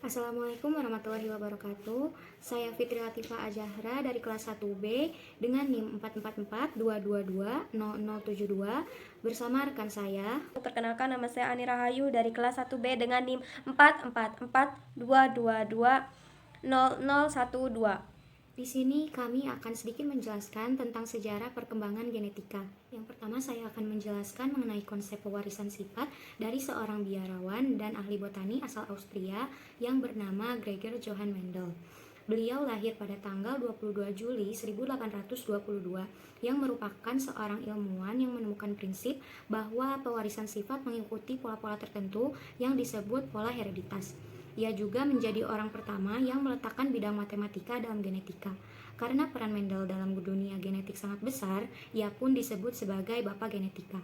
Assalamualaikum warahmatullahi wabarakatuh. Saya Fitri Latifah Azahra dari kelas 1B dengan NIM 44422200072 bersama rekan saya. Perkenalkan, nama saya Ani Rahayu dari kelas 1B dengan NIM 44422200012. Di sini kami akan sedikit menjelaskan tentang sejarah perkembangan genetika. Yang pertama, saya akan menjelaskan mengenai konsep pewarisan sifat dari seorang biarawan dan ahli botani asal Austria yang bernama Gregor Johann Mendel. Beliau lahir pada tanggal 22 Juli 1822 yang merupakan seorang ilmuwan yang menemukan prinsip bahwa pewarisan sifat mengikuti pola-pola tertentu yang disebut pola hereditas. Ia juga menjadi orang pertama yang meletakkan bidang matematika dalam genetika. Karena peran Mendel dalam dunia genetik sangat besar, ia pun disebut sebagai Bapak Genetika.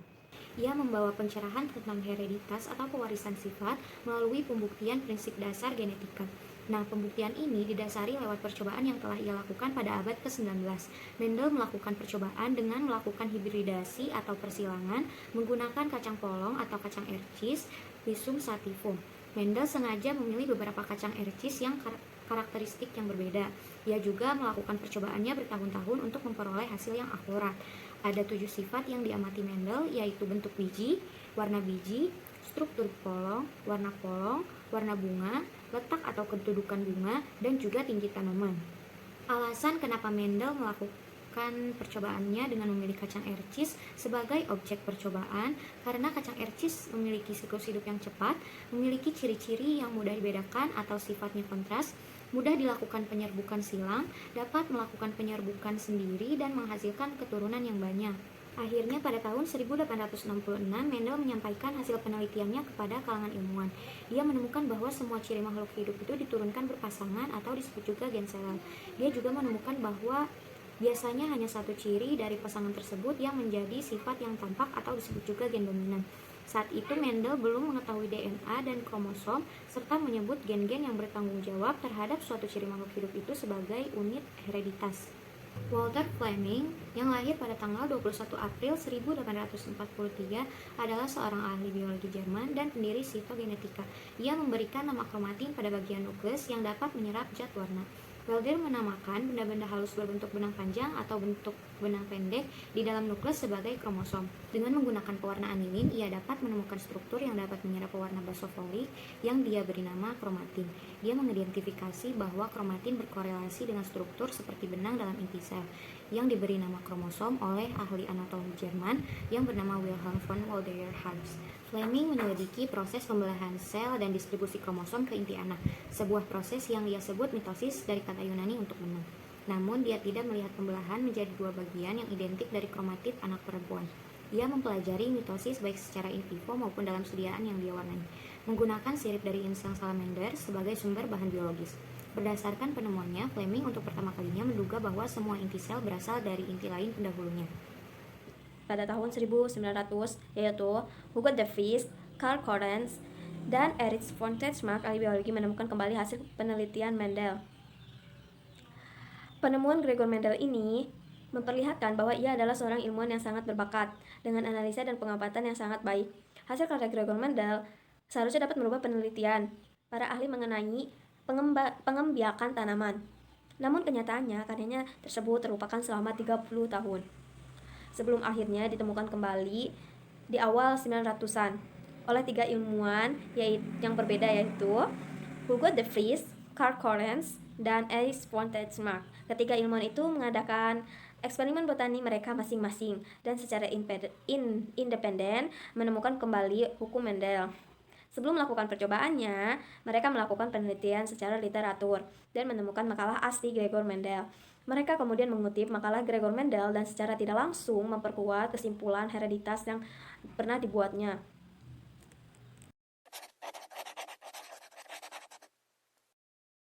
Ia membawa pencerahan tentang hereditas atau pewarisan sifat melalui pembuktian prinsip dasar genetika. Nah, pembuktian ini didasari lewat percobaan yang telah ia lakukan pada abad ke-19. Mendel melakukan percobaan dengan melakukan hibridasi atau persilangan menggunakan kacang polong atau kacang ercis, Rhizum sativum. Mendel sengaja memilih beberapa kacang ercis yang karakteristik yang berbeda. Ia juga melakukan percobaannya bertahun-tahun untuk memperoleh hasil yang akurat. Ada 7 sifat yang diamati Mendel, yaitu bentuk biji, warna biji, struktur polong, warna bunga, letak atau kedudukan bunga, dan juga tinggi tanaman. Alasan kenapa Mendel melakukan percobaannya dengan memilih kacang ercis sebagai objek percobaan karena kacang ercis memiliki siklus hidup yang cepat, memiliki ciri-ciri yang mudah dibedakan atau sifatnya kontras, mudah dilakukan penyerbukan silang, dapat melakukan penyerbukan sendiri dan menghasilkan keturunan yang banyak. Akhirnya pada tahun 1866 Mendel menyampaikan hasil penelitiannya kepada kalangan ilmuwan. Dia menemukan bahwa semua ciri makhluk hidup itu diturunkan berpasangan atau disebut juga gen selel. Dia juga menemukan bahwa biasanya hanya satu ciri dari pasangan tersebut yang menjadi sifat yang tampak atau disebut juga gen dominan. Saat itu Mendel belum mengetahui DNA dan kromosom serta menyebut gen-gen yang bertanggung jawab terhadap suatu ciri makhluk hidup itu sebagai unit hereditas. Walter Fleming yang lahir pada tanggal 21 April 1843 adalah seorang ahli biologi Jerman dan pendiri sitogenetika. Ia memberikan nama kromatin pada bagian nukleus yang dapat menyerap zat warna. Welder menamakan benda-benda halus berbentuk benang panjang atau bentuk benang pendek di dalam nukleus sebagai kromosom. Dengan menggunakan pewarna anilin, ia dapat menemukan struktur yang dapat menyerap pewarna basofolik yang dia beri nama kromatin. Dia mengidentifikasi bahwa kromatin berkorelasi dengan struktur seperti benang dalam inti sel yang diberi nama kromosom oleh ahli anatomi Jerman yang bernama Wilhelm von Waldeyer-Harms. Fleming menyelidiki proses pembelahan sel dan distribusi kromosom ke inti anak, sebuah proses yang dia sebut mitosis dari kata Yunani untuk benang. Namun dia tidak melihat pembelahan menjadi dua bagian yang identik dari kromatid anak perempuan. Ia mempelajari mitosis baik secara in vivo maupun dalam sediaan yang dia warnai, menggunakan sirip dari insang salamander sebagai sumber bahan biologis. Berdasarkan penemuannya, Fleming untuk pertama kalinya menduga bahwa semua inti sel berasal dari inti lain pendahulunya. Pada tahun 1900, yaitu Hugo de Vries, Karl Correns, dan Erich von Teschmark, ahli biologi, menemukan kembali hasil penelitian Mendel. Penemuan Gregor Mendel ini memperlihatkan bahwa ia adalah seorang ilmuwan yang sangat berbakat, dengan analisa dan pengamatan yang sangat baik. Hasil karya Gregor Mendel seharusnya dapat merubah penelitian para ahli mengenai pengembiakan tanaman. Namun kenyataannya, karyanya tersebut terlupakan selama 30 tahun. Sebelum akhirnya ditemukan kembali di awal 900-an oleh 3 ilmuwan yang berbeda, yaitu Hugo de Vries, Karl Correns, dan Erich von Teschmark. Ketiga ilmuwan itu mengadakan eksperimen botani mereka masing-masing dan secara independen menemukan kembali hukum Mendel. Sebelum melakukan percobaannya, mereka melakukan penelitian secara literatur dan menemukan makalah asli Gregor Mendel. Mereka kemudian mengutip makalah Gregor Mendel dan secara tidak langsung memperkuat kesimpulan hereditas yang pernah dibuatnya.